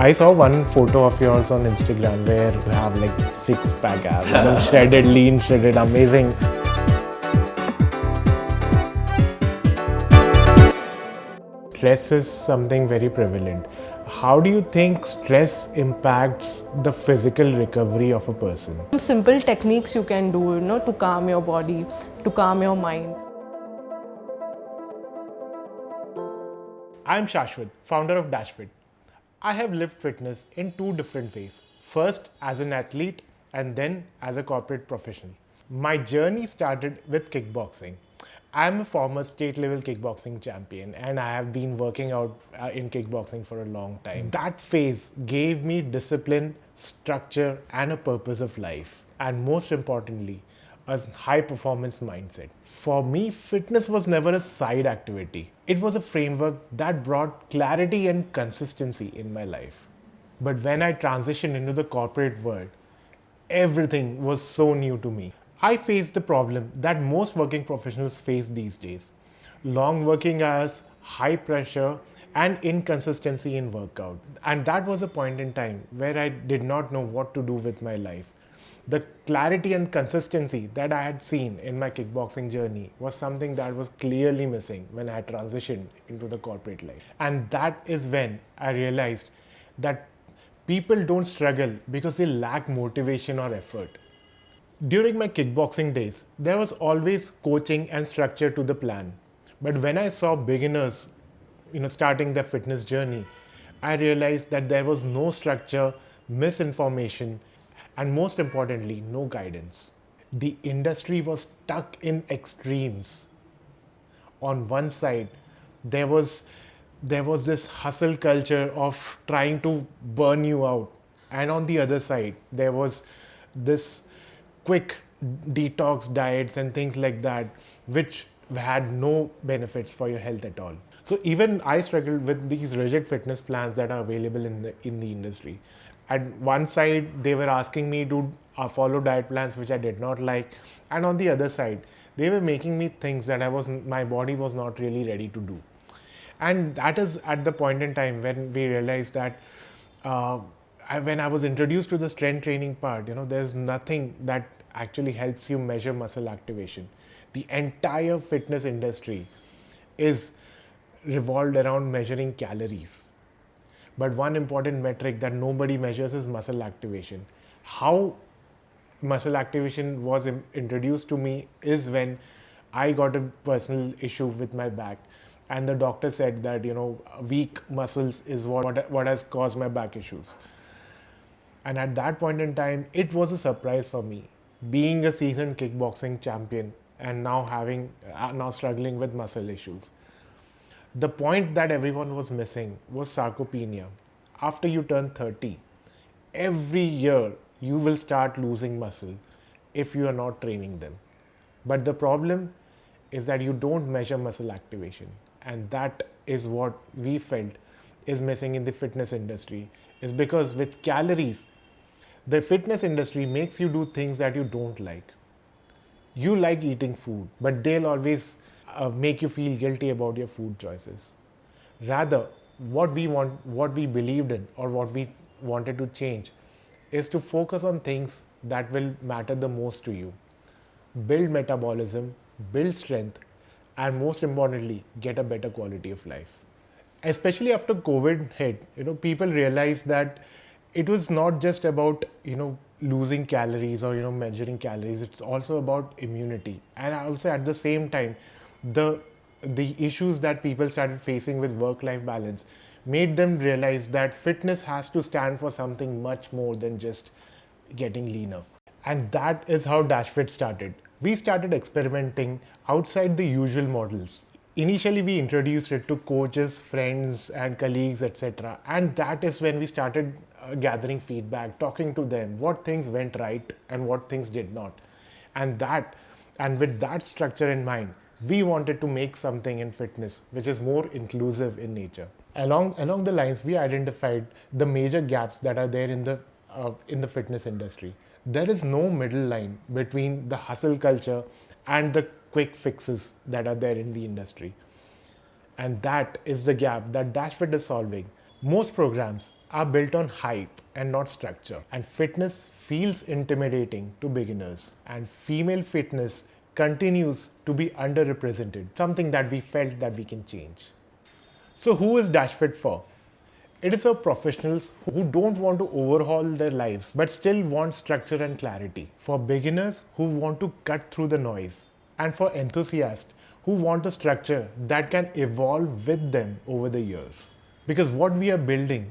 I saw one photo of yours on Instagram where you have like six-pack abs, shredded, lean, shredded, amazing. Stress is something very prevalent. How do you think stress impacts the physical recovery of a person? Simple techniques you can do, to calm your body, to calm your mind. I'm Shashwat, founder of DashFit. I have lived fitness in two different ways. First as an athlete and then as a corporate professional. My journey started with kickboxing. I'm a former state level kickboxing champion and I have been working out in kickboxing for a long time. That phase gave me discipline, structure, and a purpose of life. And most importantly, a high performance mindset. For me, fitness was never a side activity. It was a framework that brought clarity and consistency in my life. But when I transitioned into the corporate world, everything was so new to me. I faced the problem that most working professionals face these days: long working hours, high pressure, and inconsistency in workout. And that was a point in time where I did not know what to do with my life. The clarity and consistency that I had seen in my kickboxing journey was something that was clearly missing when I transitioned into the corporate life. And that is when I realized that people don't struggle because they lack motivation or effort. During my kickboxing days, there was always coaching and structure to the plan. But when I saw beginners, starting their fitness journey, I realized that there was no structure, misinformation, and most importantly, no guidance. The industry was stuck in extremes. On one side, there was this hustle culture of trying to burn you out, and on the other side, there was this quick detox diets and things like that, which had no benefits for your health at all. So even I struggled with these rigid fitness plans that are available in the industry. At one side, they were asking me to follow diet plans which I did not like, and on the other side, they were making me things that my body was not really ready to do. And that is at the point in time when we realized that when I was introduced to the strength training part, there's nothing that actually helps you measure muscle activation. The entire fitness industry is revolved around measuring calories. But one important metric that nobody measures is muscle activation. How muscle activation was introduced to me is when I got a personal issue with my back, and the doctor said that weak muscles is what has caused my back issues. And at that point in time, it was a surprise for me, being a seasoned kickboxing champion and now struggling with muscle issues. The point that everyone was missing was sarcopenia. After you turn 30, every year you will start losing muscle if you are not training them. But the problem is that you don't measure muscle activation. And that is what we felt is missing in the fitness industry, is because with calories, the fitness industry makes you do things that you don't like. You like eating food, but they'll always make you feel guilty about your food choices. Rather, what we believed in, or what we wanted to change, is to focus on things that will matter the most to you. Build metabolism, build strength, and most importantly, get a better quality of life. Especially after COVID hit, people realized that it was not just about, losing calories or, measuring calories. It's also about immunity. And also at the same time, the issues that people started facing with work-life balance made them realize that fitness has to stand for something much more than just getting leaner. And that is how DashFit started. We started experimenting outside the usual models. Initially, we introduced it to coaches, friends, and colleagues, etc. And that is when we started gathering feedback, talking to them, what things went right and what things did not. And with that structure in mind, we wanted to make something in fitness which is more inclusive in nature. Along the lines, we identified the major gaps that are there in the fitness industry. There is no middle line between the hustle culture and the quick fixes that are there in the industry. And that is the gap that DashFit is solving. Most programs are built on hype and not structure. And fitness feels intimidating to beginners. And female fitness continues to be underrepresented, something that we felt that we can change. So who is DashFit for? It is for professionals who don't want to overhaul their lives but still want structure and clarity. For beginners who want to cut through the noise. And for enthusiasts who want a structure that can evolve with them over the years. Because what we are building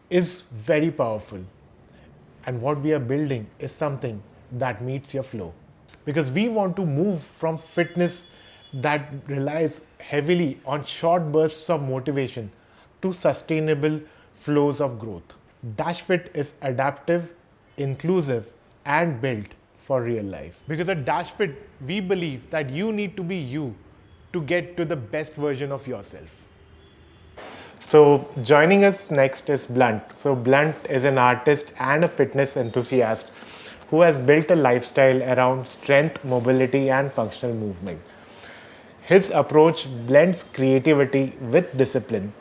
is very powerful. And what we are building is something that meets your flow. Because we want to move from fitness that relies heavily on short bursts of motivation to sustainable flows of growth. DashFit is adaptive, inclusive, and built for real life. Because at DashFit, we believe that you need to be you to get to the best version of yourself. So joining us next is Blunt. So Blunt is an artist and a fitness enthusiast who has built a lifestyle around strength, mobility, and functional movement. His approach blends creativity with discipline,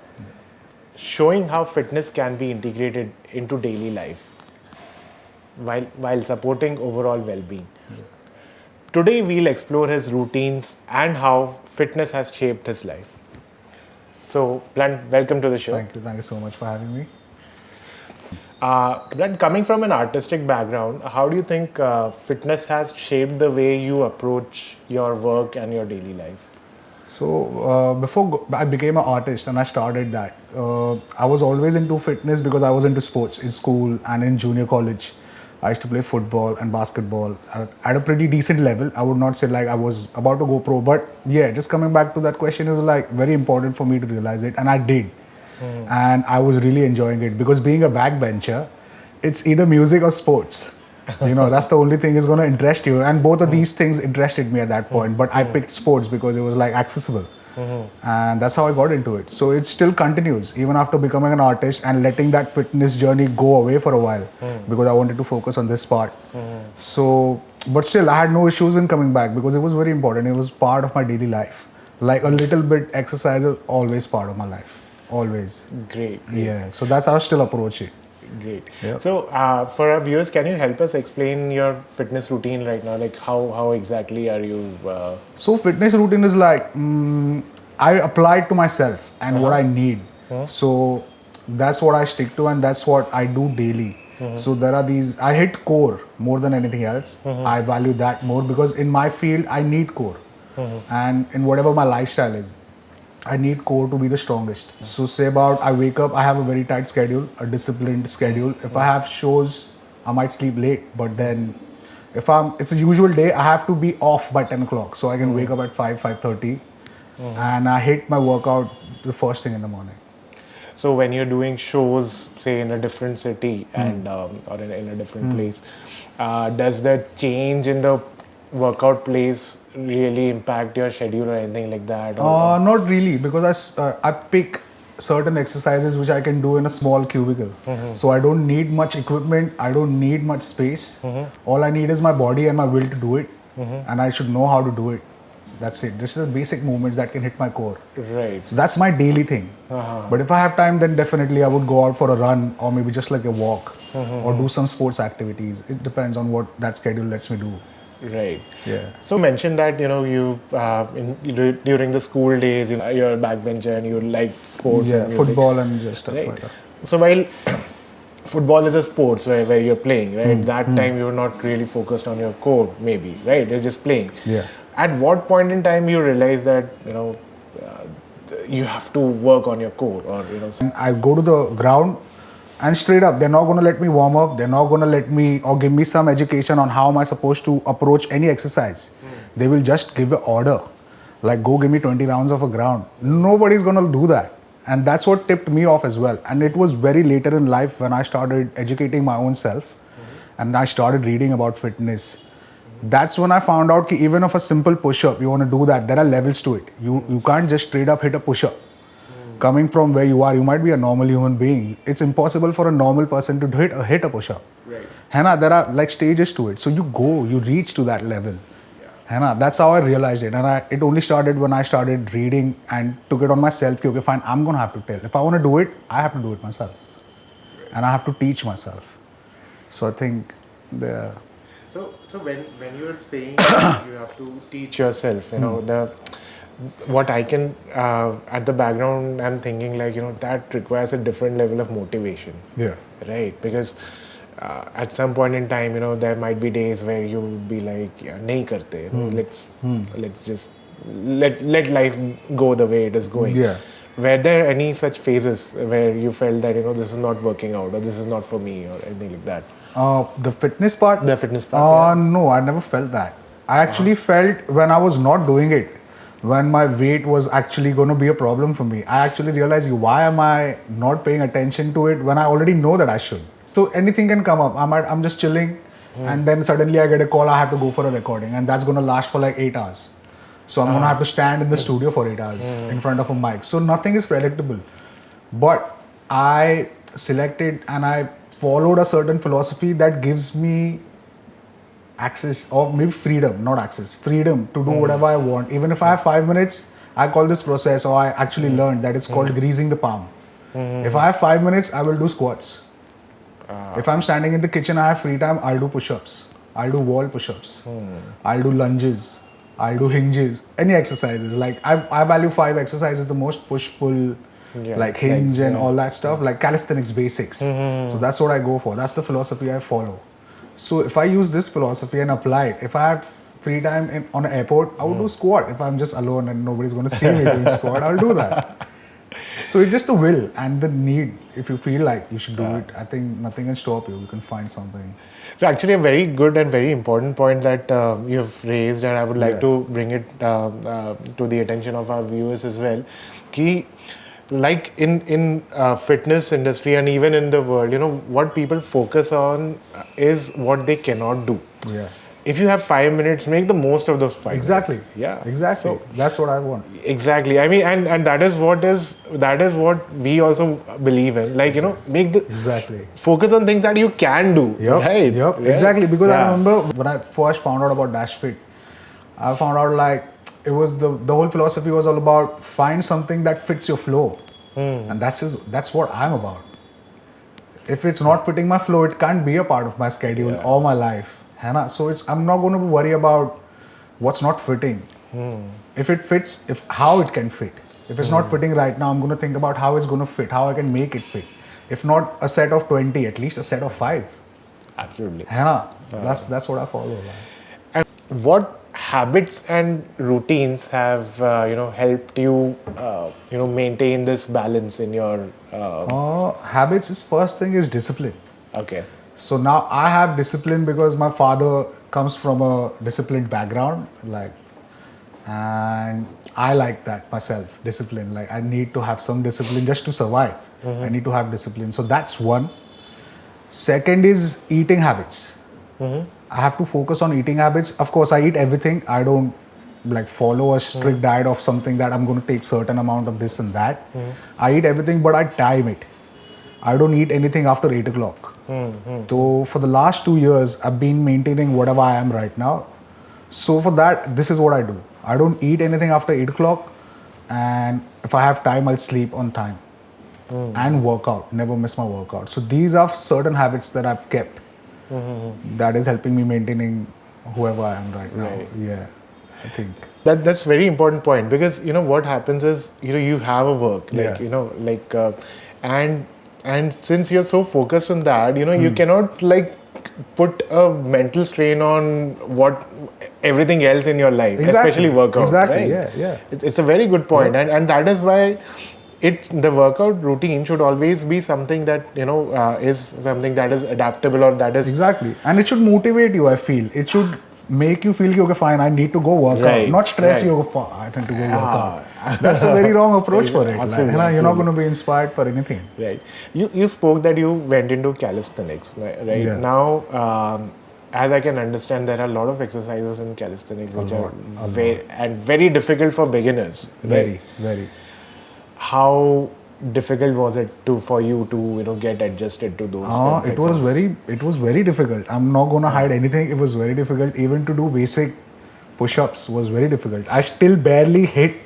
showing how fitness can be integrated into daily life while supporting overall well-being. Today we'll explore his routines and how fitness has shaped his life. So Blunt, welcome to the show. Thank you so much for having me. Blunt, coming from an artistic background, how do you think fitness has shaped the way you approach your work and your daily life? So before I became an artist and I started that, I was always into fitness because I was into sports in school and in junior college. I used to play football and basketball at a pretty decent level. I would not say like I was about to go pro, but yeah, just coming back to that question, it was like very important for me to realize it, and I did. And I was really enjoying it because being a backbencher, it's either music or sports. You know, that's the only thing is going to interest you, and both of these things interested me at that point, but I picked sports because it was like accessible. And that's how I got into it. So it still continues even after becoming an artist and letting that fitness journey go away for a while because I wanted to focus on this part. So, but still I had no issues in coming back because it was very important. It was part of my daily life. Like a little bit exercise is always part of my life. Always. Great. Yeah. So that's how I still approach it. Great. Yep. So for our viewers, can you help us explain your fitness routine right now? Like how exactly are you? So fitness routine is like, I apply it to myself and what I need. So that's what I stick to and that's what I do daily. So there are these, I hit core more than anything else. I value that more because in my field, I need core. And in whatever my lifestyle is, I need core to be the strongest. So say about I wake up, I have a very tight schedule, a disciplined schedule. If I have shows, I might sleep late, but then if it's a usual day, I have to be off by 10 o'clock. So I can wake up at 5:30 and I hit my workout the first thing in the morning. So when you're doing shows, say in a different city and or in a different place, does the change in the workout place really impact your schedule or anything like that? Not really, because I pick certain exercises which I can do in a small cubicle. So I don't need much equipment, I don't need much space. All I need is my body and my will to do it, and I should know how to do it. That's it. This is the basic movements that can hit my core. Right. So that's my daily thing. But if I have time, then definitely I would go out for a run or maybe just like a walk or do some sports activities. It depends on what that schedule lets me do. Right. Yeah. So you mentioned that you during the school days, you're a backbencher and you like sports and music. Football and just stuff right. like that. So while football is a sport where you're playing, right? That time you're not really focused on your core, maybe, right? You're just playing. Yeah. At what point in time you realize that you have to work on your core, or And I go to the ground. And straight up, they're not going to let me warm up. They're not going to let me or give me some education on how am I supposed to approach any exercise. They will just give an order, like go give me 20 rounds of a ground. Nobody's going to do that. And that's what tipped me off as well. And it was very later in life when I started educating my own self and I started reading about fitness. That's when I found out that even if a simple push-up, you want to do that, there are levels to it. You can't just straight up hit a push-up. Coming from where you are, you might be a normal human being. It's impossible for a normal person to hit a push-up. Right. Hena, there are like stages to it. So you reach to that level. Hena, that's how I realized it. And it only started when I started reading and took it on myself. Okay, fine, I'm going to have to tell. If I want to do it, I have to do it myself. and I have to teach myself. So I think the So when you're saying that you have to teach yourself, what I can at the background, I'm thinking like that requires a different level of motivation. yeah. Right, because at some point in time, there might be days where you will be like, yeah, nahi karte, let's just let life go the way it is going. Yeah. Were there any such phases where you felt that this is not working out, or this is not for me, or anything like that? The fitness part? The fitness part, yeah. No, I never felt that. I actually felt when I was not doing it, when my weight was actually going to be a problem for me, I actually realized why am I not paying attention to it when I already know that I should. So anything can come up. I'm just chilling and then suddenly I get a call, I have to go for a recording and that's going to last for like 8 hours. So I'm going to have to stand in the studio for 8 hours in front of a mic. So nothing is predictable. But I selected and I followed a certain philosophy that gives me access, or maybe freedom, not access, freedom to do whatever I want. Even if I have 5 minutes, I call this process, or I actually learned that it's called greasing the palm. If I have 5 minutes, I will do squats. If I'm standing in the kitchen, I have free time, I'll do push-ups. I'll do wall push-ups. I'll do lunges. I'll do hinges. Any exercises. Like I value 5 exercises the most: push, pull, like hinge and all that stuff, like calisthenics basics. So that's what I go for. That's the philosophy I follow. So if I use this philosophy and apply it, if I had free time on an airport, I would do squat. If I'm just alone and nobody's going to see me doing squat, I'll do that. So it's just the will and the need. If you feel like you should do it, I think nothing can stop you. You can find something. So actually a very good and very important point that you've raised, and I would like to bring it to the attention of our viewers as well. Ki, like in fitness industry and even in the world, what people focus on is what they cannot do. Yeah. If you have 5 minutes, make the most of those 5 Exactly. minutes. Yeah. Exactly. So, that's what I want. exactly. I mean, and that is what we also believe in. Like, make the Exactly. focus on things that you can do. Yep. Right. Yep. Yeah. Exactly. Because I remember when I first found out about DashFit, I found out like it was the whole philosophy was all about find something that fits your flow. And that's what I'm about. If it's not fitting my flow, it can't be a part of my schedule all my life. So I'm not going to worry about what's not fitting. If it fits, how it can fit. If it's not fitting right now, I'm going to think about how it's going to fit, how I can make it fit. If not a set of 20, at least a set of 5. Absolutely. That's what I follow. And what habits and routines have helped you maintain this balance in your Habits is first thing is discipline. okay. So now I have discipline because my father comes from a disciplined background, and I like that myself, discipline. Like I need to have some discipline just to survive. I need to have discipline. So that's one. Second is eating habits. I have to focus on eating habits. Of course, I eat everything. I don't follow a strict diet of something that I'm going to take certain amount of this and that. I eat everything, but I time it. I don't eat anything after 8 o'clock. So for the last 2 years, I've been maintaining whatever I am right now. So for that, this is what I do. I don't eat anything after 8 o'clock. And if I have time, I'll sleep on time. And work out. Never miss my workout. So these are certain habits that I've kept. That is helping me maintaining whoever I am right now. Right. Yeah, I think. That's very important point, because what happens is you have a work and since you're so focused on that, you cannot put a mental strain on what everything else in your life, especially workout. Exactly. Right? Yeah. It's a very good point, and that is why the workout routine should always be something that is something that is adaptable, or that is Exactly, and it should motivate you. I feel it should make you feel okay, fine, I need to go work out, not stress you. I need to go work out. That's a very wrong approach for it. Absolutely. You're not going to be inspired for anything. Right. You spoke that you went into calisthenics, right? Yeah. Now, as I can understand, there are a lot of exercises in calisthenics which are very difficult for beginners. Right? Very. How difficult was it for you to get adjusted to those? It was very difficult. I'm not going to hide anything. It was very difficult. Even to do basic push-ups was very difficult. I still barely hit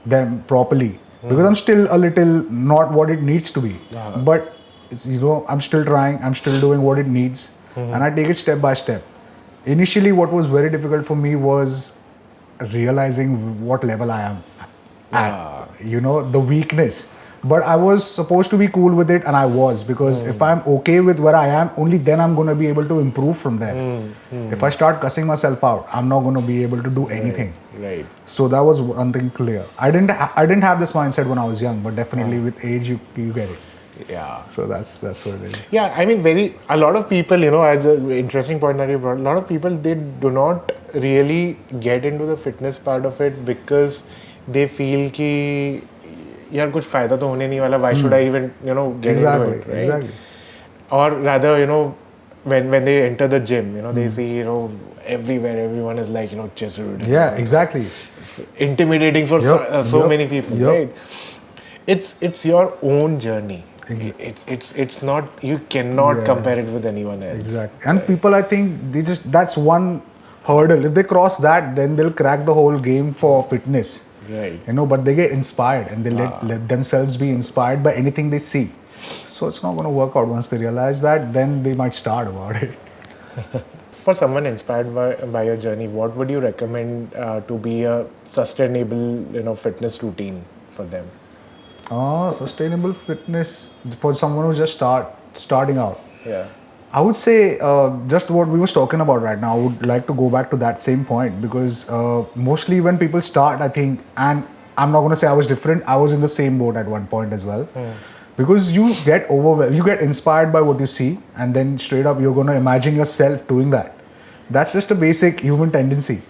them properly because I'm still a little not what it needs to be. But It's, I'm still trying, I'm still doing what it needs, and I take it step by step. Initially, what was very difficult for me was realizing what level I am at, the weakness. But I was supposed to be cool with it, and I was, because if I'm okay with where I am, only then I'm going to be able to improve from there. If I start cussing myself out, I'm not going to be able to do anything. Right. So that was one thing clear. I didn't have this mindset when I was young, but definitely with age you get it. Yeah. So that's what it is. Yeah, I mean, a lot of people, as an interesting point that you brought, a lot of people, they do not really get into the fitness part of it because they feel कि यार कुछ फायदा तो होने नहीं वाला, why should I even, get into it, right? Exactly. Or rather, when they enter the gym, they see, everywhere, everyone is like, chiseled. Yeah, exactly. It's intimidating for so many people, right? It's your own journey. It's not, you cannot compare it with anyone else. Exactly. And people, I think that's one hurdle. If they cross that, then they'll crack the whole game for fitness. Right. But they get inspired, and they let themselves be inspired by anything they see. So it's not going to work out. Once they realize that, then they might start about it. For someone inspired by your journey, what would you recommend to be a sustainable, fitness routine for them? Sustainable fitness for someone who's just starting out. Yeah. I would say just what we was talking about right now. I would like to go back to that same point, because mostly when people start, I think, and I'm not going to say I was different, I was in the same boat at one point as well. Because you get overwhelmed, you get inspired by what you see, and then straight up you're going to imagine yourself doing that. That's just a basic human tendency.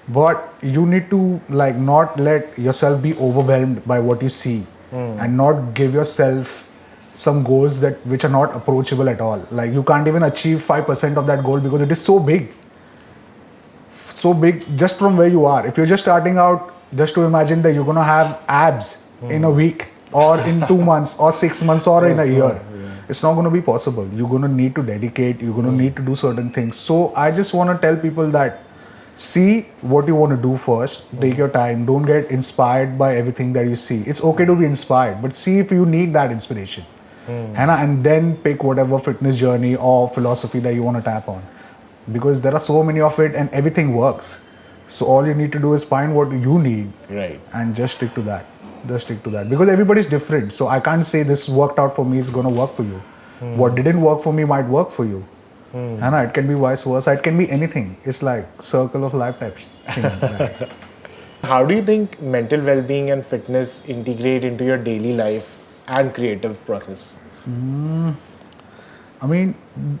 But you need to not let yourself be overwhelmed by what you see, and not give yourself some goals which are not approachable at all. Like you can't even achieve 5% of that goal because it is so big just from where you are. If you're just starting out, just to imagine that you're going to have abs in a week or in 2 months or 6 months or in a year, it's not going to be possible. You're going to need to dedicate, you're going to need to do certain things. So I just want to tell people that see what you want to do first, take your time, don't get inspired by everything that you see. It's okay to be inspired, but see if you need that inspiration. And then pick whatever fitness journey or philosophy that you want to tap on, because there are so many of it and everything works. So all you need to do is find what you need, right, and just stick to that. Because everybody's different. So I can't say this worked out for me, it's going to work for you. What didn't work for me might work for you. And it can be vice versa, it can be anything. It's like circle of life type thing. Right? How do you think mental well-being and fitness integrate into your daily life and creative process? I mean,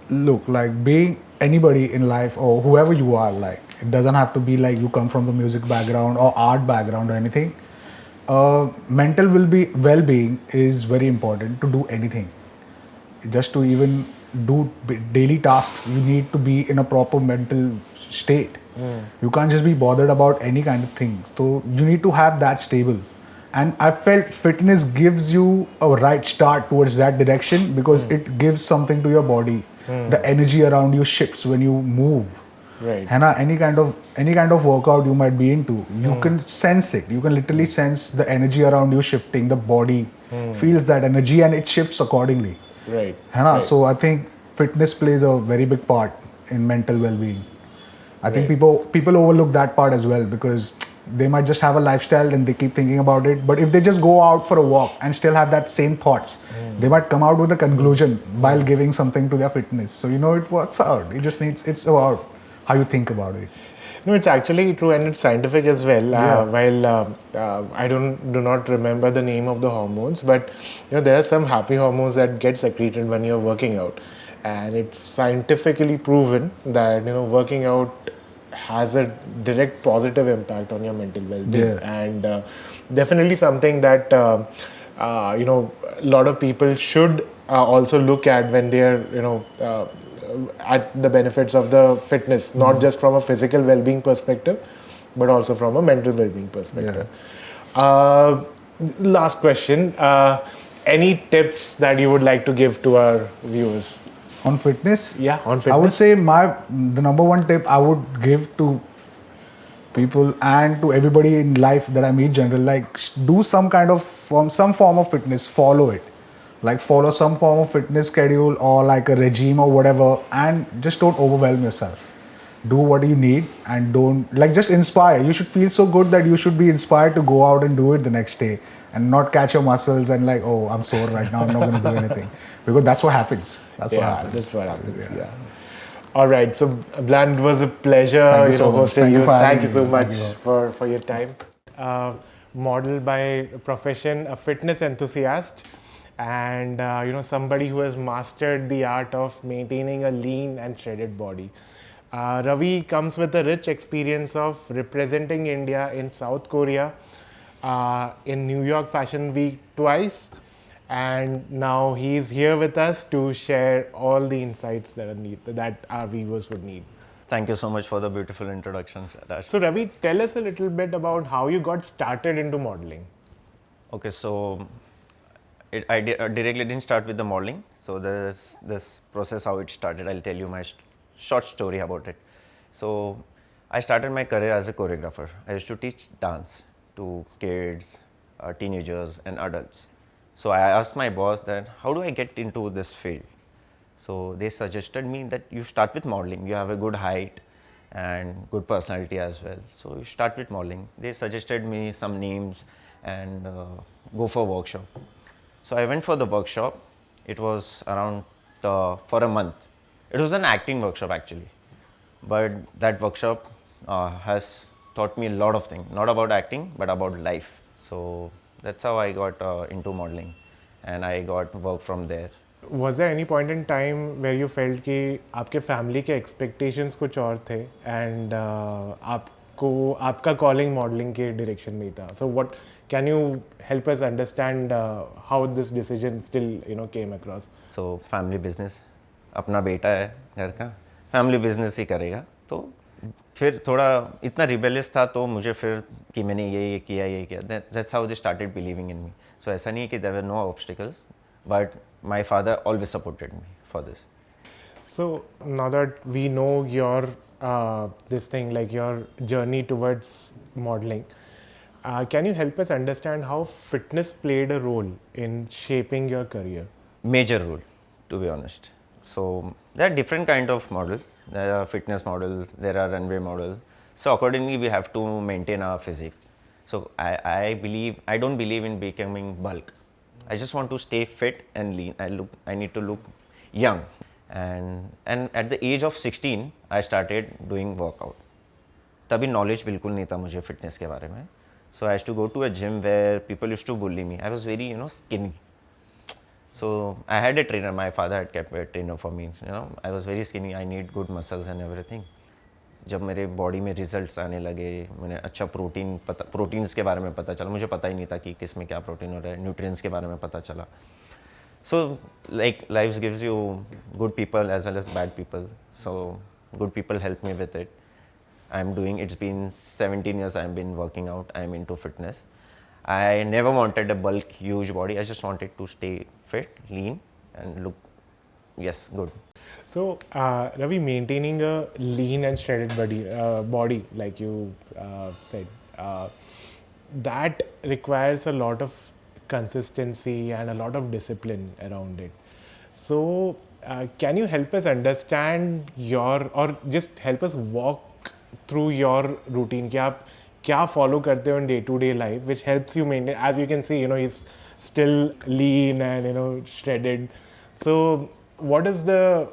look, being anybody in life or whoever you are, it doesn't have to be like you come from the music background or art background or anything. Mental well-being is very important to do anything. Just to even do daily tasks, you need to be in a proper mental state. You can't just be bothered about any kind of thing. So you need to have that stable. And I felt fitness gives you a right start towards that direction, because it gives something to your body. The energy around you shifts when you move. Right. And any kind of workout you might be into, you can sense it. You can literally sense the energy around you shifting. The body feels that energy and it shifts accordingly. Right. Right. So I think fitness plays a very big part in mental well-being. I think people overlook that part as well, because they might just have a lifestyle and they keep thinking about it. But if they just go out for a walk and still have that same thoughts, they might come out with a conclusion while giving something to their fitness. So it works out. It's about how you think about it. No, it's actually true, and it's scientific as well. While I do not remember the name of the hormones, but there are some happy hormones that get secreted when you're working out, and it's scientifically proven that working out has a direct positive impact on your mental well-being, and definitely something that a lot of people should also look at when they are at the benefits of the fitness, not just from a physical well-being perspective, but also from a mental well-being perspective. Last question, any tips that you would like to give to our viewers? On fitness? Yeah, on fitness. I would say the number one tip I would give to people and to everybody in life that I meet generally, do some form of fitness, follow it. Like follow some form of fitness schedule or like a regime or whatever, and just don't overwhelm yourself. Do what you need and don't like just inspire. You should feel so good that you should be inspired to go out and do it the next day and not catch your muscles and like, oh, I'm sore right now, I'm not going to do anything, because that's what happens. That's what Yeah, happens. that's what happens. Yeah. All right. So, Bland, it was a pleasure, Thank you so much. hosting Thank you you. for Thank having you so me. much Thank you. for your time. Model by profession, a fitness enthusiast, and somebody who has mastered the art of maintaining a lean and shredded body. Ravi comes with a rich experience of representing India in South Korea, in New York Fashion Week twice, and now he's here with us to share all the insights that our viewers would need. Thank you so much for the beautiful introductions, Dash. So Ravi, tell us a little bit about how you got started into modeling. Okay, so I directly didn't start with the modeling. So this process how it started. I'll tell you my short story about it. So I started my career as a choreographer. I used to teach dance to kids, teenagers, and adults. So I asked my boss that how do I get into this field? So they suggested me that you start with modeling. You have a good height and good personality as well. So you start with modeling. They suggested me some names and go for workshop. So I went for the workshop. It was around for a month. It was an acting workshop actually, but that workshop has taught me a lot of things. Not about acting, but about life. So that's how I got into modeling, and I got work from there. Was there any point in time where you felt कि आपके family के expectations कुछ और थे and आपको आपका calling modeling के direction में ही था? So what can you help us understand how this decision still came across? So family business, अपना बेटा है घर का, family business ही करेगा. तो फिर थोड़ा इतना rebellious था तो मुझे फिर कि मैंने ये किया. That's how they started believing in me. So ऐसा नहीं है कि there were no obstacles, but my father always supported me for this. So now that we know your this thing, like your journey towards modeling, can you help us understand how fitness played a role in shaping your career? Major role, to be honest. So there are different kind of models. There are fitness models, there are runway models. So accordingly, we have to maintain our physique. So I don't believe in becoming bulk. I just want to stay fit and lean. I need to look young. And at the age of 16, I started doing workout. तभी knowledge बिल्कुल नहीं था मुझे fitness के बारे में. So I used to go to a gym where people used to bully me. I was very skinny. So I had a trainer. My father had kept a trainer for me. I was very skinny. I need good muscles and everything. जब मेरे body में results आने लगे, मैंने अच्छा proteins के बारे में पता चला. मुझे पता ही नहीं था कि किस में क्या प्रोटीन हो रहा है. न्यूट्रिएंट्स के बारे में पता चला. So like life gives you good people as well as bad people. So good people helped me with it. It's been 17 years I've been working out. I'm into fitness. I never wanted a bulk, huge body. I just wanted to stay fit, lean, and look, good. So, Ravi, maintaining a lean and shredded body, like you said, that requires a lot of consistency and a lot of discipline around it. So, can you help us understand or just help us walk through your routine? कि आप क्या follow करते हो in day-to-day life, which helps you maintain. As you can see, he's still lean and shredded. So, what is the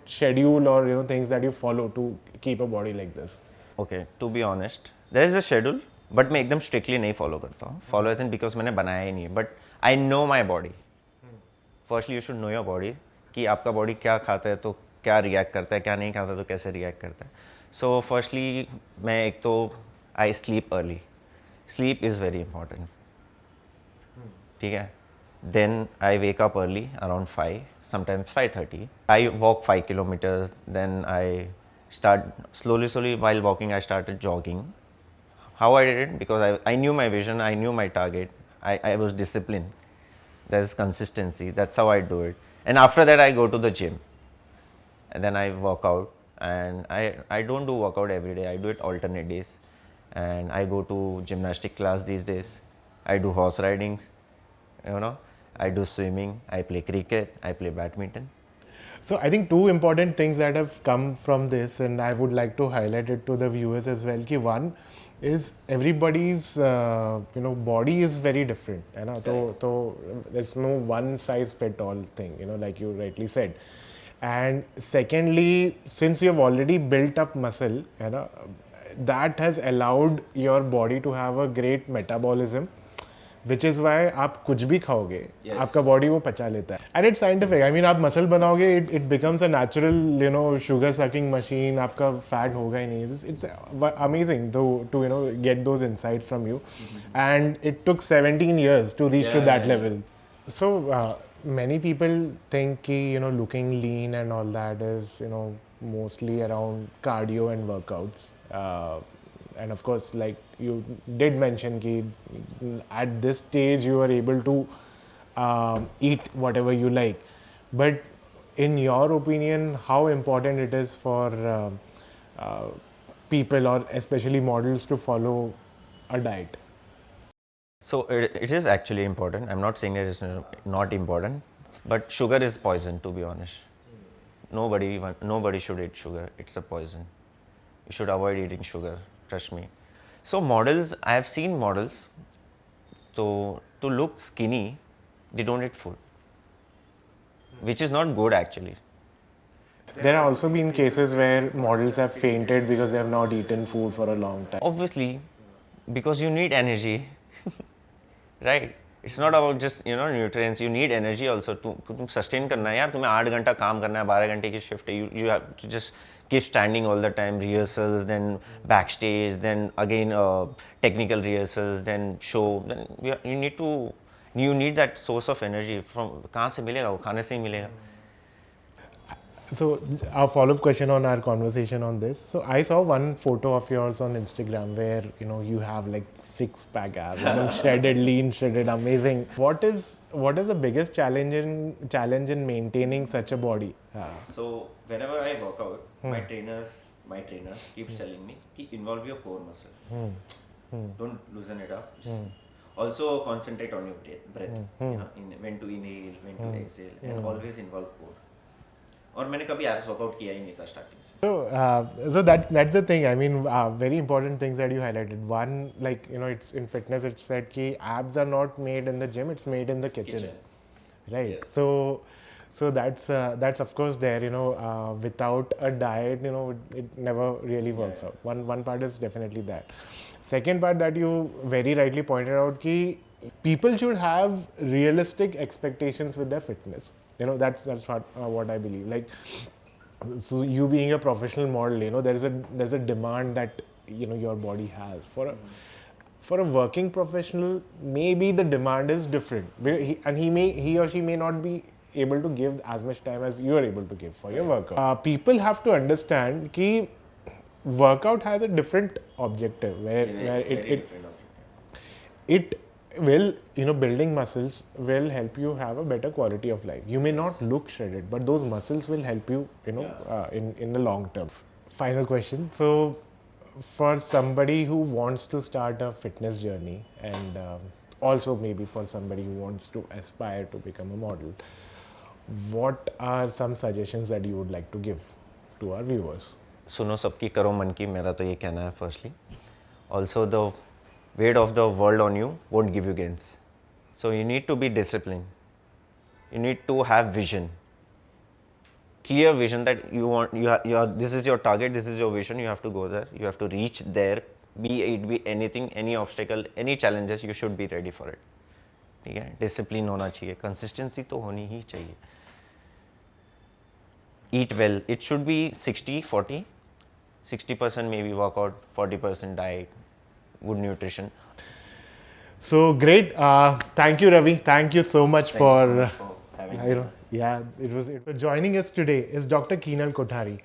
schedule or things that you follow to keep a body like this? Okay, to be honest, there is a schedule, but मैं एकदम strictly नहीं follow करता हूँ. Follow as in because मैंने बनाया ही नहीं है. But I know my body. Firstly, you should know your body. कि आपका body क्या खाता है तो क्या react करता है, क्या नहीं खाता तो कैसे react करता है. So firstly, मैं एक तो I sleep early. Sleep is very important. ठीक है. Then I wake up early around 5, sometimes 5:30. I walk 5 kilometers. Then I start slowly while walking. I started jogging. How I did it? Because I knew my vision. I knew my target. I was disciplined. There's consistency. That's how I do it. And after that, I go to the gym. And then I work out. And I don't do workout every day. I do it alternate days. And I go to gymnastic class these days. I do horse ridings. I do swimming, I play cricket, I play badminton. So I think two important things that have come from this, and I would like to highlight it to the viewers as well. Ki one is everybody's body is very different. You know, so there's no one size fit all thing. You know, like you rightly said. And secondly, since you have already built up muscle, you know, that has allowed your body to have a great metabolism. Which is why आप कुछ भी खाओगे आपका body वो पचा लेता है and it's scientific I mean आप मसल बनाओगे it becomes a natural sugar sucking machine आपका फैट होगा ही नहीं it's amazing to get those insights from you and it took 17 years to reach to that level. So many people think ki looking lean and all that is mostly around cardio and workouts. And of course, like you did mention ki at this stage you are able to eat whatever you like, but in your opinion how important it is for people or especially models to follow a diet? So it is actually important. I'm not saying it is not important, but sugar is poison, to be honest. Nobody should eat sugar. It's a poison. You should avoid eating sugar. Trust me. So models, I have seen models. So to look skinny, they don't eat food, which is not good actually. There have also been cases where models have fainted because they have not eaten food for a long time. Obviously, because you need energy, right? It's not about just nutrients. You need energy also to sustain करना है यार. तुम्हें 8 घंटा काम करना है, 12 घंटे की shift है. You have to just keep standing all the time, rehearsals, then backstage, then again technical rehearsals, then show. Then you need that source of energy from कहाँ से मिलेगा? वो खाने से ही मिलेगा. So a follow-up question on our conversation on this. So I saw one photo of yours on Instagram where you have like 6-pack abs, shredded, lean, shredded, amazing. What is the biggest challenge in maintaining such a body? So whenever I work out, my trainer keeps telling me, involve your core muscle. Don't loosen it up. Just also concentrate on your breath. When to inhale, when to exhale, and always involve core. और मैंने कभी abs workout किया ही नहीं था starting से. So that's the thing. I mean, very important things that you highlighted. One, like it's in fitness. It's said कि abs are not made in the gym. It's made in the kitchen. Right. Yes. So that's of course there. Without a diet, it never really works out. One part is definitely that. Second part that you very rightly pointed out कि people should have realistic expectations with their fitness. That's what I believe. Like, so you being a professional model, there's a demand that your body has. For a working professional, maybe the demand is different, and he or she may not be able to give as much time as you are able to give for your workout. People have to understand that workout has a different objective where it will building muscles will help you have a better quality of life. You may not look shredded, but those muscles will help you in the long term. Final question. So for somebody who wants to start a fitness journey, and also maybe for somebody who wants to aspire to become a model, what are some suggestions that you would like to give to our viewers? सुनो सबकी करो मन की, मेरा तो ये कहना है firstly. Also the weight of the world on you won't give you gains. So you need to be disciplined. You need to have vision. Clear vision that this is your target, this is your vision, you have to go there, you have to reach there, be anything, any obstacle, any challenges, you should be ready for it. ठीक है? Discipline होना चाहिए, consistency तो होनी ही चाहिए. Eat well. It should be 60-40. 60% maybe workout, 40% diet, good nutrition. So great. Thank you, Ravi. Thank you so much for having me. Yeah, it was. Joining us today is Dr. Keenal Kothari.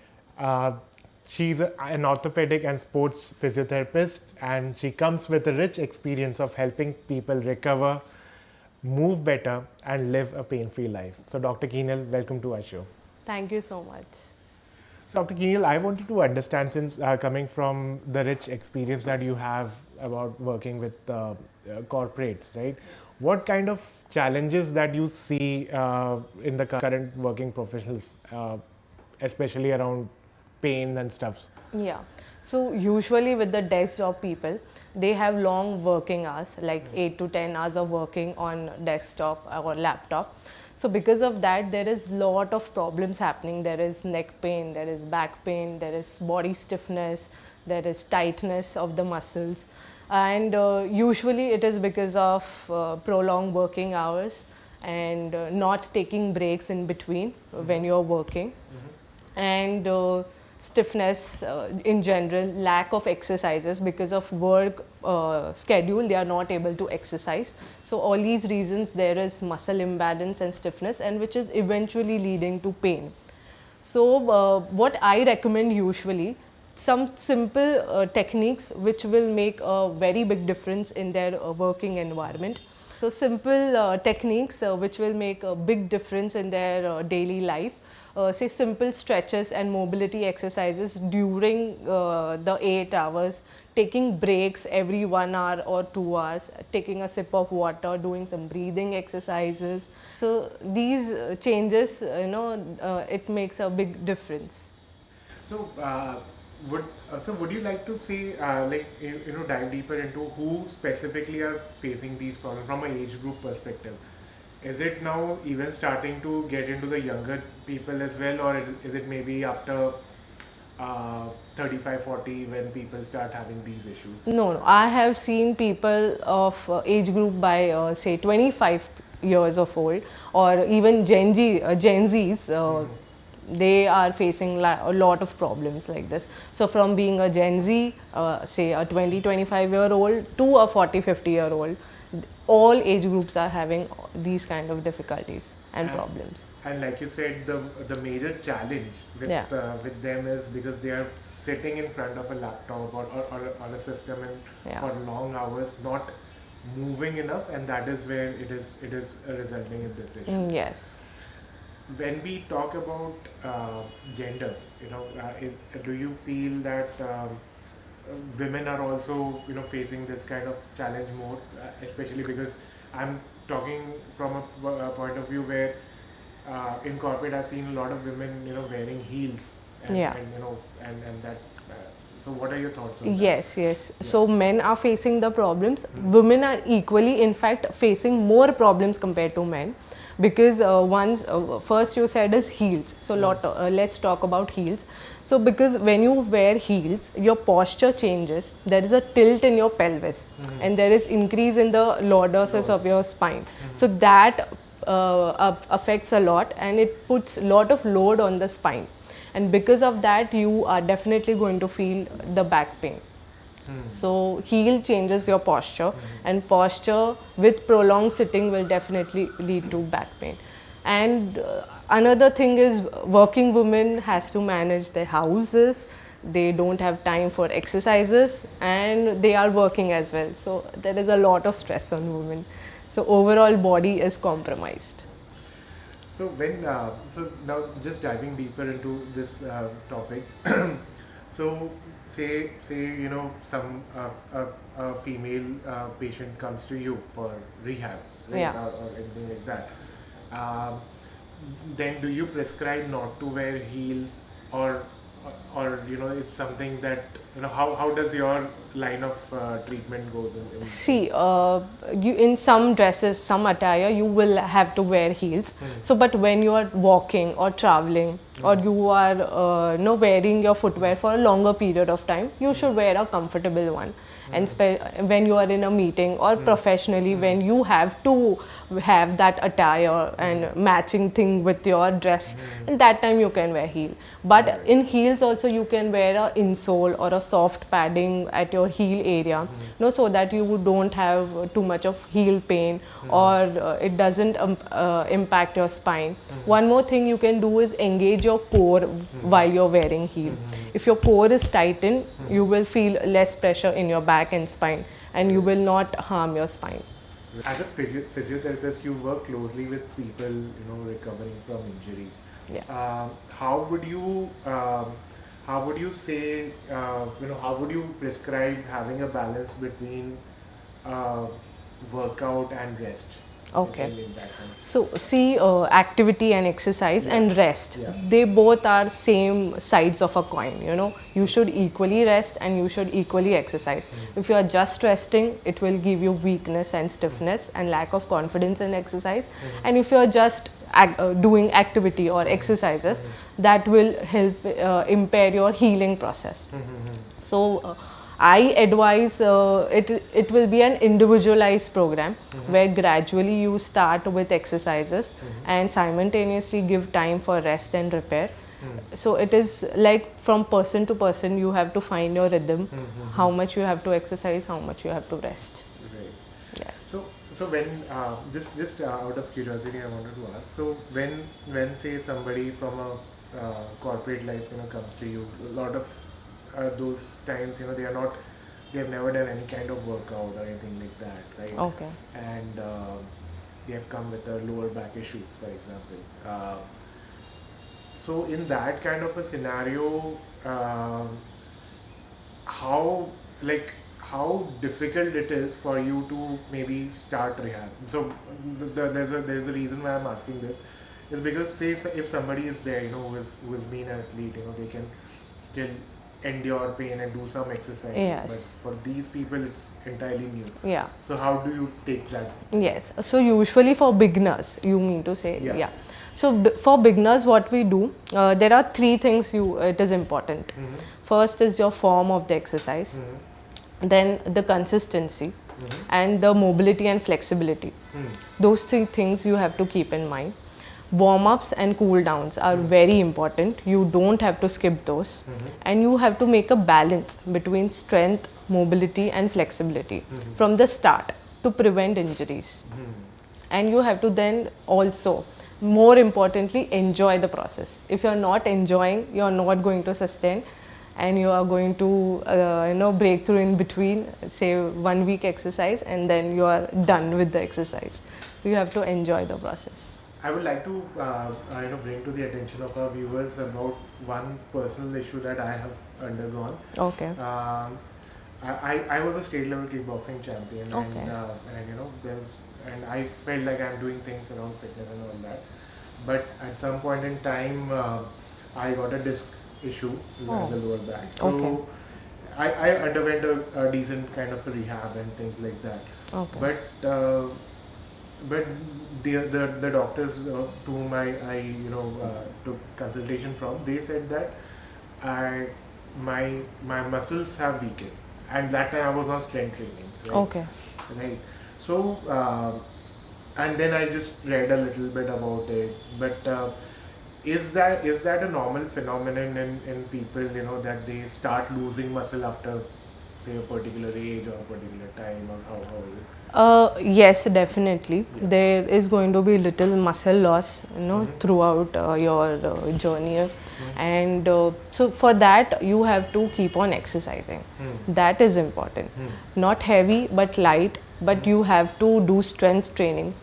She's an orthopedic and sports physiotherapist, and she comes with a rich experience of helping people recover, move better, and live a pain-free life. So, Dr. Keenal, welcome to our show. Thank you so much. Dr. Keenal, I wanted to understand, since coming from the rich experience that you have about working with corporates, right? What kind of challenges that you see in the current working professionals, especially around pain and stuffs? Yeah. So usually with the desk job people, they have long working hours, like 8 to 10 hours of working on desktop or laptop. So because of that, there is lot of problems happening. There is neck pain, there is back pain, there is body stiffness, there is tightness of the muscles. And usually it is because of prolonged working hours and not taking breaks in between when you're working. And stiffness in general, lack of exercises because of work schedule, they are not able to exercise. So all these reasons, there is muscle imbalance and stiffness, and which is eventually leading to pain. So what I recommend usually, some simple techniques which will make a very big difference in their working environment. So simple techniques which will make a big difference in their daily life. Say simple stretches and mobility exercises during the 8 hours, taking breaks every 1 hour or 2 hours, taking a sip of water, doing some breathing exercises. So these changes, it makes a big difference. So, would you like to say, dive deeper into who specifically are facing these problems from an age group perspective? Is it now even starting to get into the younger people as well, or is it maybe after 35, 40 when people start having these issues? No, I have seen people of age group by say 25 years of old, or even Gen Zs. They are facing a lot of problems like this. So from being a Gen Z, say a 20-25-year-old to a 40-50-year-old, all age groups are having these kind of difficulties and problems. And like you said, the major challenge with with them is because they are sitting in front of a laptop or on a system and for long hours, not moving enough, and that is where it is resulting in this issue. Yes. When we talk about gender, do you feel that women are also facing this kind of challenge more, especially because I'm talking from a point of view where in corporate I've seen a lot of women wearing heels and that. So what are your thoughts on that? Yes. So men are facing the problems. Women are equally, in fact, facing more problems compared to men, because first you said is heels. So let's talk about heels. So because when you wear heels, your posture changes. There is a tilt in your pelvis, and there is increase in the lordosis of your spine. So that affects a lot, and it puts a lot of load on the spine. And because of that, you are definitely going to feel the back pain. So heel changes your posture, and posture with prolonged sitting will definitely lead to back pain. And another thing is, working women has to manage their houses. They don't have time for exercises, and they are working as well. So there is a lot of stress on women. So overall body is compromised. So so now just diving deeper into this topic. So say some a female patient comes to you for rehab, right? Or anything like that. Then do you prescribe not to wear heels, or it's something that how does your line of treatment goes in See, you in some dresses, some attire, you will have to wear heels. So, but when you are walking or traveling, or you are wearing your footwear for a longer period of time, you should wear a comfortable one. And when you are in a meeting or professionally, when you have to have that attire and matching thing with your dress, and that time you can wear heel. But in heels also you can wear a insole or a soft padding at your heel area, so that you don't have too much of heel pain, or it doesn't impact your spine. One more thing you can do is engage your core while you're wearing heel. If your core is tightened, you will feel less pressure in your back and spine, and you will not harm your spine. As a physiotherapist, you work closely with people, recovering from injuries. How would you say, how would you prescribe having a balance between workout and rest? Okay. in that kind of. So see, activity and exercise and rest, Yeah. they both are same sides of a coin. You know, you should equally rest and you should equally exercise. If you are just resting, it will give you weakness and stiffness and lack of confidence in exercise. And if you are just doing activity or exercises, that will help impair your healing process. So I advise it will be an individualized program where gradually you start with exercises and simultaneously give time for rest and repair. So it is like from person to person, you have to find your rhythm, how much you have to exercise, how much you have to rest. Right. Yes. So when just out of curiosity, I wanted to ask. So when say somebody from a corporate life, comes to you, a lot of those times, they have never done any kind of workout or anything like that, right? Okay. And they have come with a lower back issue, for example. So in that kind of a scenario, how how difficult it is for you to maybe start rehab. So there's a reason why I'm asking this, is because say if somebody is there, who has been an athlete, they can still endure pain and do some exercise. Yes. But for these people, it's entirely new. Yeah. So how do you take that? Yes. So usually for beginners, you mean to say, Yeah. yeah. So for beginners, what we do, there are three things it is important. First is your form of the exercise, then the consistency, and the mobility and flexibility. Those three things you have to keep in mind. Warm-ups and cool-downs are very important. You don't have to skip those. And you have to make a balance between strength, mobility and flexibility from the start to prevent injuries. And you have to then also, more importantly, enjoy the process. If you're not enjoying, you're not going to sustain, and you are going to break through in between, say 1 week exercise, and then you are done with the exercise. So you have to enjoy the process. I would like to bring to the attention of our viewers about one personal issue that I have undergone. Okay. I was a state level kickboxing champion, Okay. and I felt like I'm doing things around fitness and all that. But at some point in time, I got a disc issue in the lower back. So Okay. I underwent a decent kind of a rehab and things like that. Okay. But the doctors to whom I took consultation from, they said that my muscles have weakened, and that time I was on strength training. Right? Okay. Right. So and then I just read a little bit about it. But is that a normal phenomenon in people? That they start losing muscle after say a particular age or a particular time, or how is it? Yes, definitely. There is going to be little muscle loss, throughout your journey, and so for that you have to keep on exercising. That is important. Not heavy but light, but you have to do strength training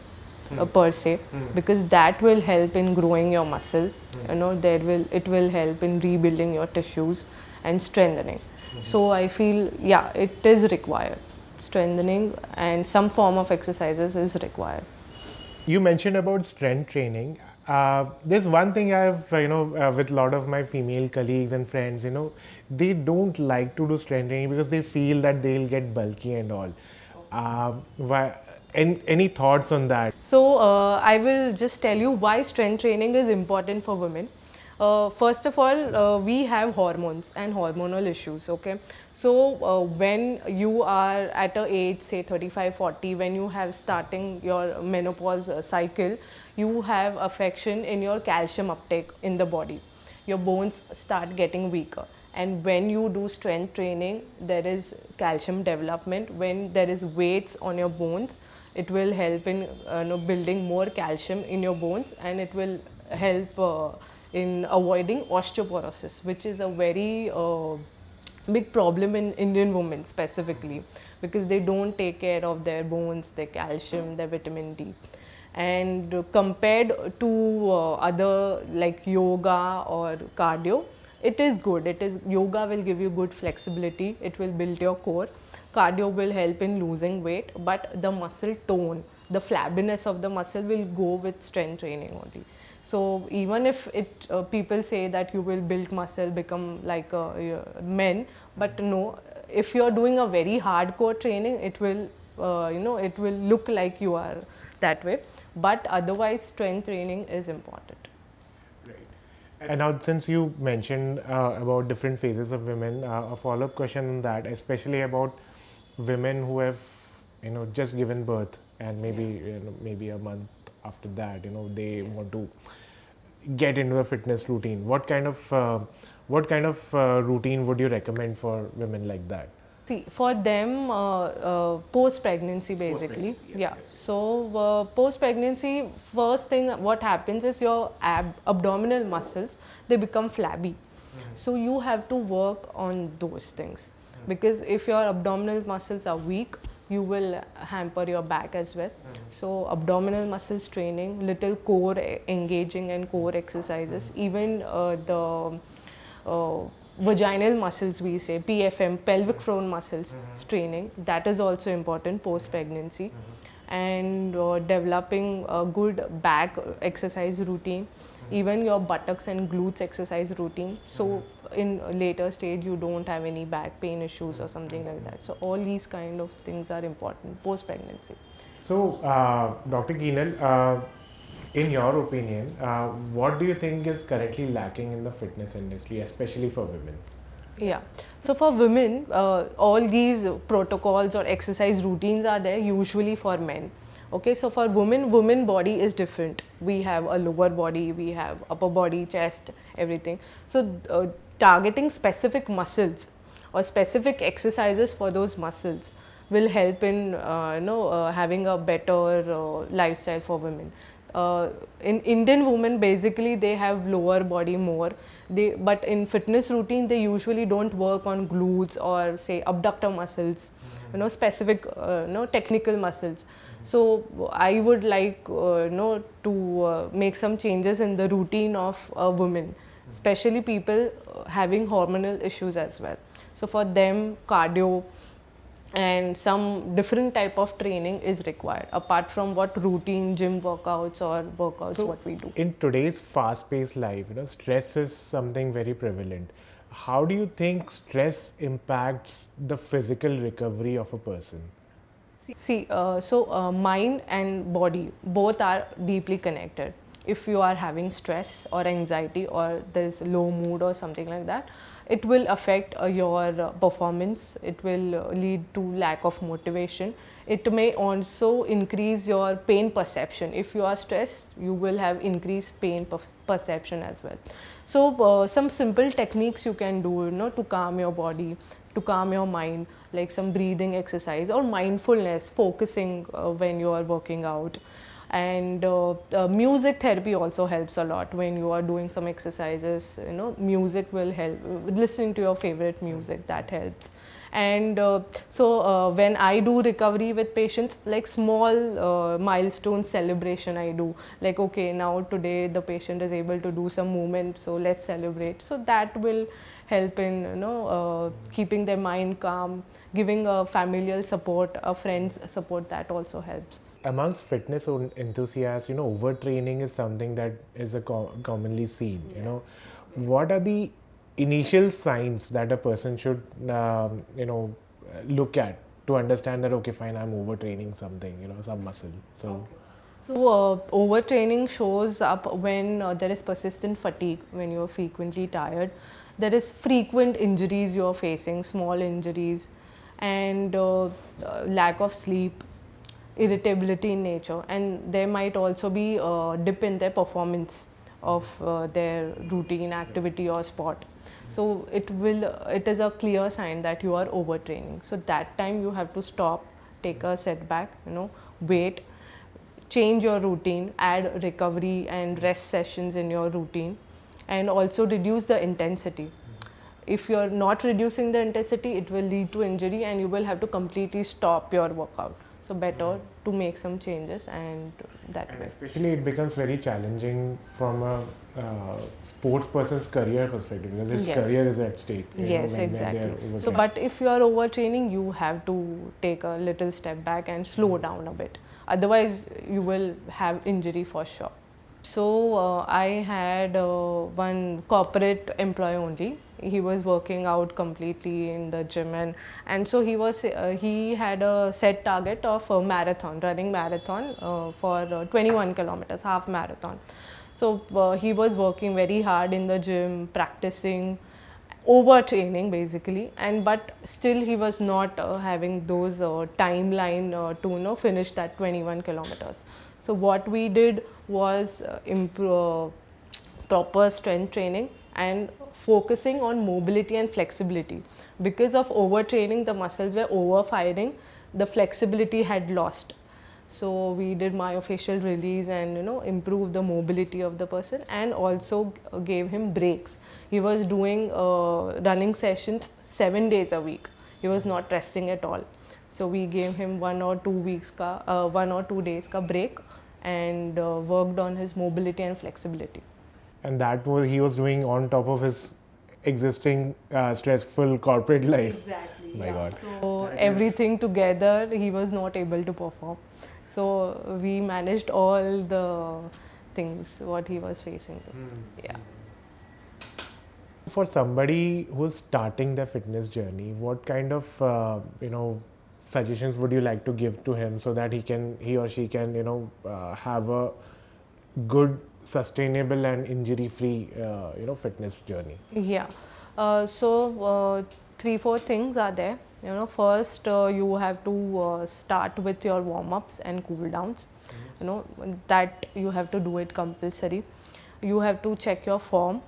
per se, because that will help in growing your muscle. It will help in rebuilding your tissues and strengthening. So I feel, yeah, it is required. Strengthening and some form of exercises is required. You mentioned about strength training. There's one thing I've, with a lot of my female colleagues and friends, they don't like to do strength training because they feel that they'll get bulky and all. Any thoughts on that? So I will just tell you why strength training is important for women. First of all, we have hormones and hormonal issues, okay? So when you are at a age, say 35, 40, when you have starting your menopause cycle, you have affection in your calcium uptake in the body. Your bones start getting weaker. And when you do strength training, there is calcium development. When there is weights on your bones, it will help in building more calcium in your bones, and it will help in avoiding osteoporosis, which is a very big problem in Indian women specifically, because they don't take care of their bones, their calcium, their vitamin D. And compared to other like yoga or cardio, it is good. Yoga will give you good flexibility, it will build your core. Cardio will help in losing weight, but the muscle tone, the flabbiness of the muscle will go with strength training only. So even if people say that you will build muscle, become like men, but no, if you are doing a very hardcore training, it will it will look like you are that way. But otherwise, strength training is important. And now, since you mentioned about different phases of women, a follow-up question on that, especially about women who have, just given birth, and maybe a month after that, they want to get into a fitness routine. What kind of routine would you recommend for women like that? See, for them, post-pregnancy basically. Yeah. So, post-pregnancy, first thing what happens is your abdominal muscles, they become flabby. So, you have to work on those things. Because if your abdominal muscles are weak, you will hamper your back as well. So, abdominal muscles training, little core engaging and core exercises, even the vaginal muscles, we say PFM, pelvic floor muscles training, that is also important post pregnancy. And developing a good back exercise routine, even your buttocks and glutes exercise routine, so in a later stage you don't have any back pain issues or something like that. So all these kind of things are important post pregnancy. So, Dr. Keenan, in your opinion, what do you think is currently lacking in the fitness industry, especially for women? Yeah, so for women, all these protocols or exercise routines are there usually for men. Okay, so for women body is different. We have a lower body, we have upper body, chest, everything. So targeting specific muscles or specific exercises for those muscles will help in having a better lifestyle for women. In Indian women, basically they have lower body more. But in fitness routine, they usually don't work on glutes or say abductor muscles, specific, technical muscles. So I would like, to make some changes in the routine of women, especially people having hormonal issues as well. So for them, cardio and some different type of training is required apart from what routine gym workouts or workouts what we do. In today's fast-paced life, stress is something very prevalent. How do you think stress impacts the physical recovery of a person? See, mind and body both are deeply connected. If you are having stress or anxiety or there is low mood or something like that, it will affect your performance. It will lead to lack of motivation. It may also increase your pain perception. If you are stressed, you will have increased pain perception as well. So some simple techniques you can do, to calm your body, to calm your mind, like some breathing exercise or mindfulness, focusing when you are working out. And music therapy also helps a lot when you are doing some exercises. Music will help. Listening to your favorite music, that helps. And when I do recovery with patients, like small milestone celebration I do, like okay, now today the patient is able to do some movement, so let's celebrate. So that will help in keeping their mind calm, giving a familial support, a friend's support, that also helps. Amongst fitness enthusiasts, overtraining is something that is commonly seen. What are the initial signs that a person should, look at to understand that okay, fine, I'm overtraining something, some muscle. So overtraining shows up when there is persistent fatigue, when you are frequently tired. There is frequent injuries you are facing, small injuries, and lack of sleep, irritability in nature, and there might also be a dip in their performance of their routine activity or sport. So it is a clear sign that you are overtraining. So that time you have to stop, take a setback, wait, change your routine, add recovery and rest sessions in your routine, and also reduce the intensity. If you are not reducing the intensity, it will lead to injury and you will have to completely stop your workout. So better to make some changes, and that way. Especially it becomes very challenging from a sports person's career perspective, because his career is at stake. Yes, exactly. So, but if you are overtraining, you have to take a little step back and slow down a bit. Otherwise, you will have injury for sure. So I had one corporate employee only. He was working out completely in the gym, and so he had a set target of a marathon, running marathon for 21 kilometers, half marathon. So he was working very hard in the gym, practicing, overtraining basically, and but still he was not having those timeline to finish that 21 kilometers. So what we did was improve proper strength training and focusing on mobility and flexibility. Because of overtraining, the muscles were overfiring, the flexibility had lost. So we did myofascial release and improve the mobility of the person, and also gave him breaks. He was doing running sessions 7 days a week. He was not resting at all. So we gave him 1 or 2 days ka break, and worked on his mobility and flexibility. And that was he was doing on top of his existing stressful corporate life. Exactly. My God. So everything together, he was not able to perform. So we managed all the things what he was facing. Yeah. For somebody who's starting their fitness journey, what kind of suggestions would you like to give to him so that he or she can have a good, sustainable and injury-free fitness journey? Yeah. So 3-4 things are there. First you have to start with your warm-ups and cool downs. That you have to do it compulsory. You have to check your form,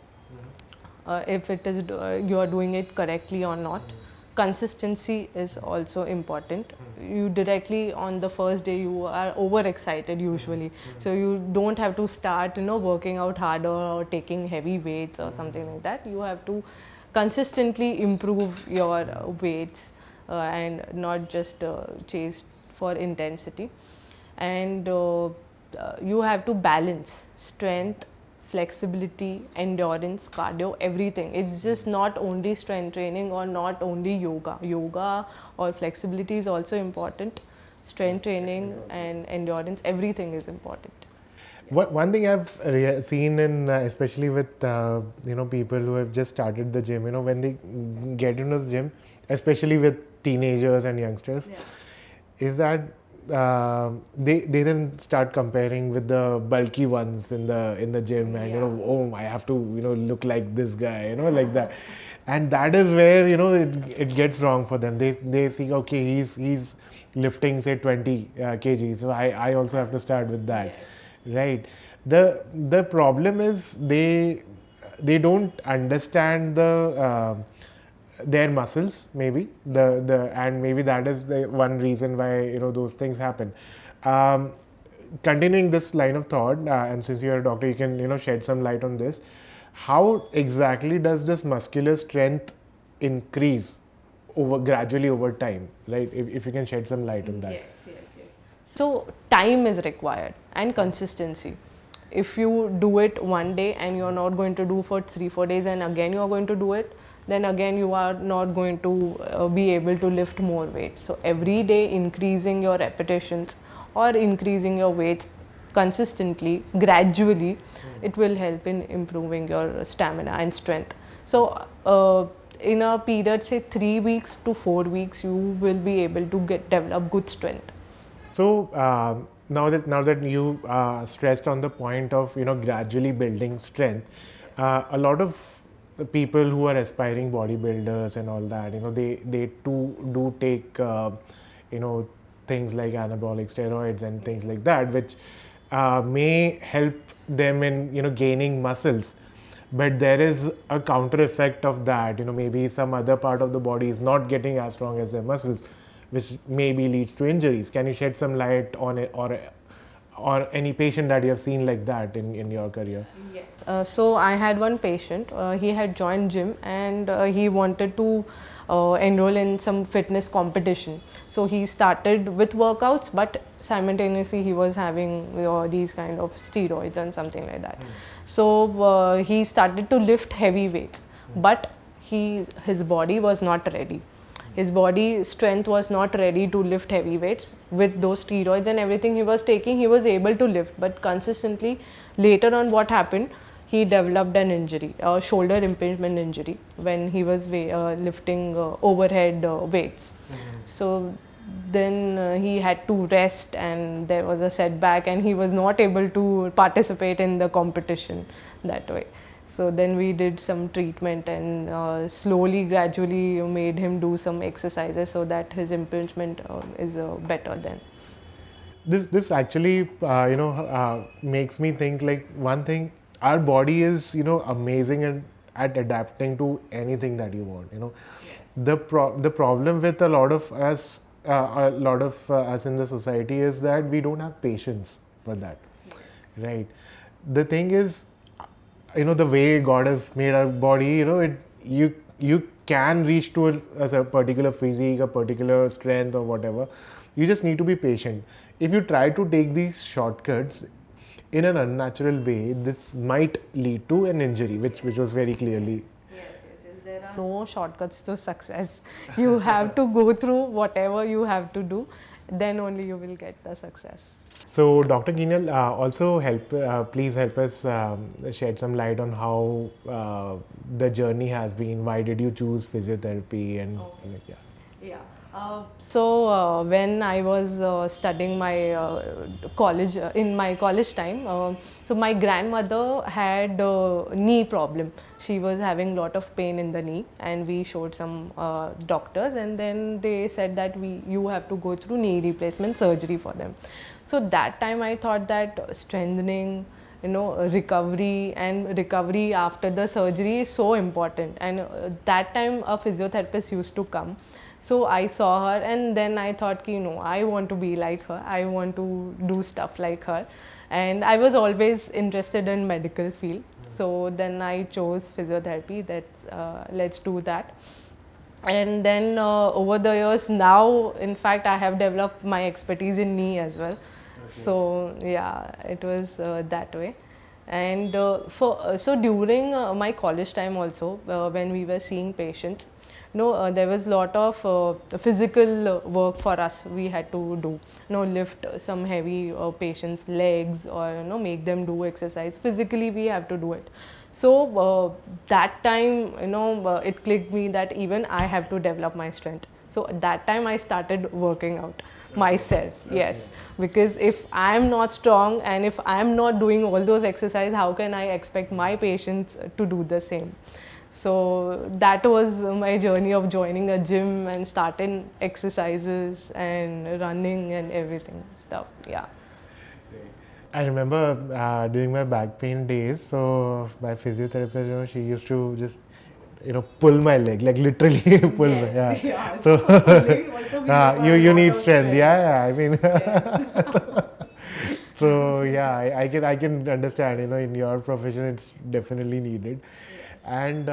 if it is you are doing it correctly or not. Consistency is also important. You directly on the first day you are overexcited usually, so you don't have to start working out harder or taking heavy weights or something like that. You have to consistently improve your weights and not just chase for intensity. And you have to balance strength, flexibility, endurance, cardio, everything. It's just not only strength training or not only yoga. Yoga or flexibility is also important. Strength training and endurance, everything is important. One thing I've seen in especially with people who have just started the gym, when they get into the gym, especially with teenagers and youngsters, is that they then start comparing with the bulky ones in the gym, and I have to look like this guy, like that, and that is where it gets wrong for them. They see, okay, he's lifting say 20 kgs, so I also have to start with that. Right. The problem is they don't understand their muscles, maybe and maybe that is the one reason why those things happen. Continuing this line of thought, and since you're a doctor, you can shed some light on this. How exactly does this muscular strength increase gradually over time? Right. If you can shed some light on that. Yes. So time is required and consistency. If you do it one day and you're not going to do for 3-4 days, and again you're going to do it, then again you are not going to be able to lift more weight. So every day increasing your repetitions or increasing your weights consistently, gradually, it will help in improving your stamina and strength. So in a period say 3 weeks to 4 weeks, you will be able to develop good strength. So now that you stressed on the point of gradually building strength, a lot of the people who are aspiring bodybuilders and all that, they too do take things like anabolic steroids and things like that, which may help them in gaining muscles. But there is a counter effect of that. Maybe some other part of the body is not getting as strong as their muscles, which maybe leads to injuries. Can you shed some light on it, or any patient that you have seen like that in your career? Yes. So I had one patient. He had joined gym and he wanted to enroll in some fitness competition. So he started with workouts, but simultaneously he was having these kind of steroids and something like that. So he started to lift heavy weights, but his body was not ready. His body strength was not ready to lift heavy weights. With those steroids and everything he was taking, he was able to lift, but consistently later on what happened, he developed an injury, a shoulder impingement injury, when he was lifting overhead weights. So then he had to rest, and there was a setback, and he was not able to participate in the competition that way. So then we did some treatment and slowly, gradually made him do some exercises so that his impingement is better then. This actually makes me think like one thing. Our body is amazing and at adapting to anything that you want. The problem with a lot of us in the society is that we don't have patience for that. Right. The thing is, the way God has made our body, you can reach to a particular physique, a particular strength or whatever. You just need to be patient. If you try to take these shortcuts in an unnatural way, this might lead to an injury, which was very clearly. Yes. There are no shortcuts to success. You have to go through whatever you have to do, then only you will get the success. So, Dr. Keenal, also please help us shed some light on how the journey has been. Why did you choose physiotherapy? And Yeah. So when I was studying my college, in my college time, so my grandmother had knee problem. She was having lot of pain in the knee, and we showed some doctors, and then they said that you have to go through knee replacement surgery for them. So that time I thought that strengthening, recovery after the surgery is so important, and that time a physiotherapist used to come. So I saw her, and then I thought, I want to be like her. I want to do stuff like her, and I was always interested in medical field. So then I chose physiotherapy. Let's do that. And then over the years, now in fact I have developed my expertise in knee as well. So yeah, it was that way. And so during my college time also, when we were seeing patients, there was lot of physical work for us we had to do. Lift some heavy patients' legs, or make them do exercise. Physically we have to do it. So that time, it clicked me that even I have to develop my strength. So at that time I started working out myself. Yes, because if I am not strong and if I am not doing all those exercises, how can I expect my patients to do the same? So that was my journey of joining a gym and starting exercises and running and everything stuff. Yeah. I remember during my back pain days, so my physiotherapist, she used to just, pull my leg, like literally pull my, yeah. Yeah. So, you need strength. Strength. Yeah, I mean, Yes. so yeah, I can understand, in your profession, it's definitely needed. And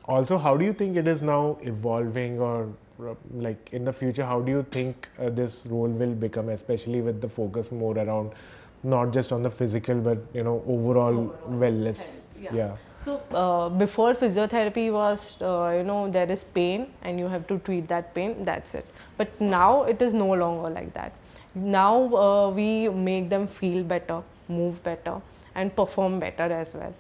also, how do you think it is now evolving, or like in the future, how do you think this role will become, especially with the focus more around not just on the physical, but overall wellness? Health, Yeah. So before physiotherapy was, there is pain and you have to treat that pain, that's it. But now it is no longer like that. Now we make them feel better, move better, and perform better as well.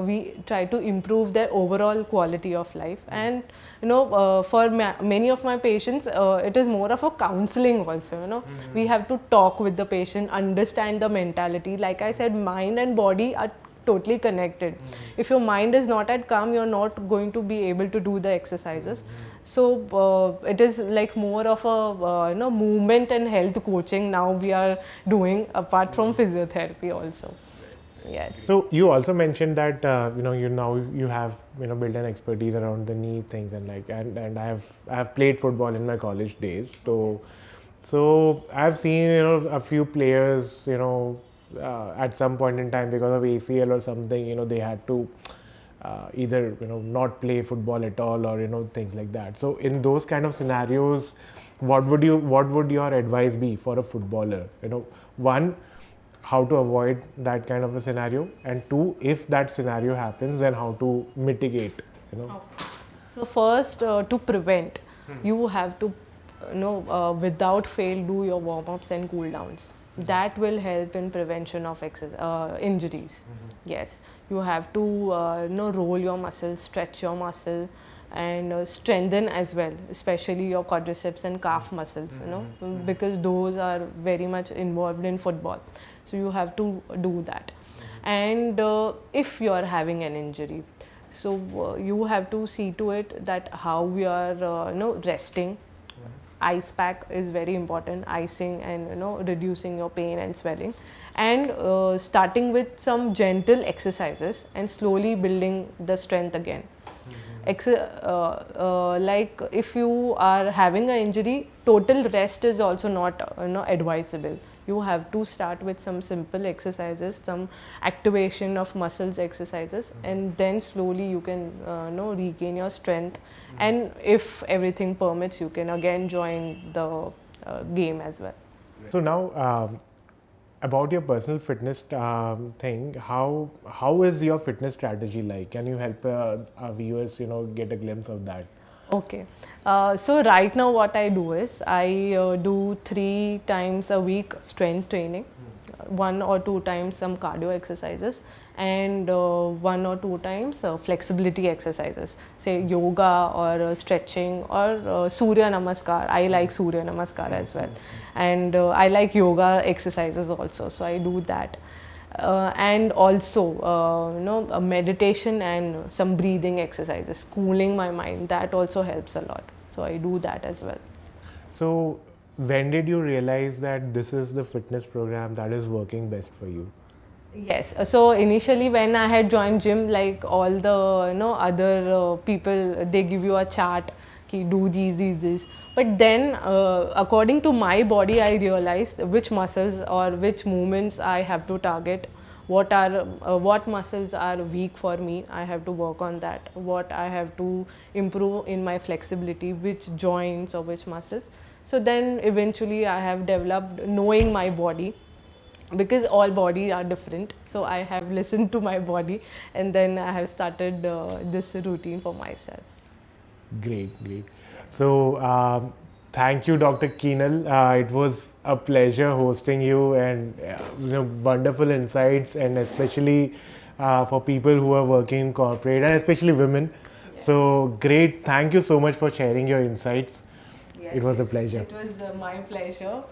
We try to improve their overall quality of life. And for many of my patients, it is more of a counseling also. We have to talk with the patient, understand the mentality. Like I said, mind and body are totally connected. If your mind is not at calm, you're not going to be able to do the exercises. So it is like more of a movement and health coaching now we are doing, apart from physiotherapy also. Yes. So you also mentioned that you have built an expertise around the knee things, and I have played football in my college days. So I've seen a few players at some point in time, because of ACL or something, they had to either not play football at all, or things like that. So in those kind of scenarios, what would your advice be for a footballer? One, how to avoid that kind of a scenario, and two, if that scenario happens, then how to mitigate. So first, to prevent, you have to, without fail, do your warm-ups and cool-downs. That will help in prevention of injuries. Yes, you have to roll your muscles, stretch your muscle, and strengthen as well, especially your quadriceps and calf muscles, because those are very much involved in football. So you have to do that. And if you are having an injury, so you have to see to it that how we are resting. Ice pack is very important, icing, and reducing your pain and swelling, and starting with some gentle exercises and slowly building the strength again. Like if you are having an injury, total rest is also not advisable. You have to start with some simple exercises, some activation of muscles exercises, and then slowly you can regain your strength. And if everything permits, you can again join the game as well. So now, about your personal fitness thing, how is your fitness strategy like? Can you help our viewers, get a glimpse of that? Okay. So right now what I do is I do 3 times a week strength training, 1 or 2 times some cardio exercises, and 1 or 2 times flexibility exercises, say yoga or stretching or Surya Namaskar. I like Surya Namaskar as well, and I like yoga exercises also, so I do that. And also a meditation and some breathing exercises, cooling my mind, that also helps a lot, so I do that as well. So when did you realize that this is the fitness program that is working best for you? Yes, so initially when I had joined gym, like all the other people, they give you a chart, ki do these. But then according to my body, I realized which muscles or which movements I have to target. What muscles are weak for me, I have to work on that. What I have to improve in my flexibility, which joints or which muscles. So then eventually I have developed knowing my body, because all bodies are different, so I have listened to my body, and then I have started this routine for myself. Great. So thank you, Dr. Keenal. It was a pleasure hosting you, and wonderful insights, and especially for people who are working in corporate, and especially women. So great. Thank you so much for sharing your insights. Yes, It was a pleasure. It was my pleasure.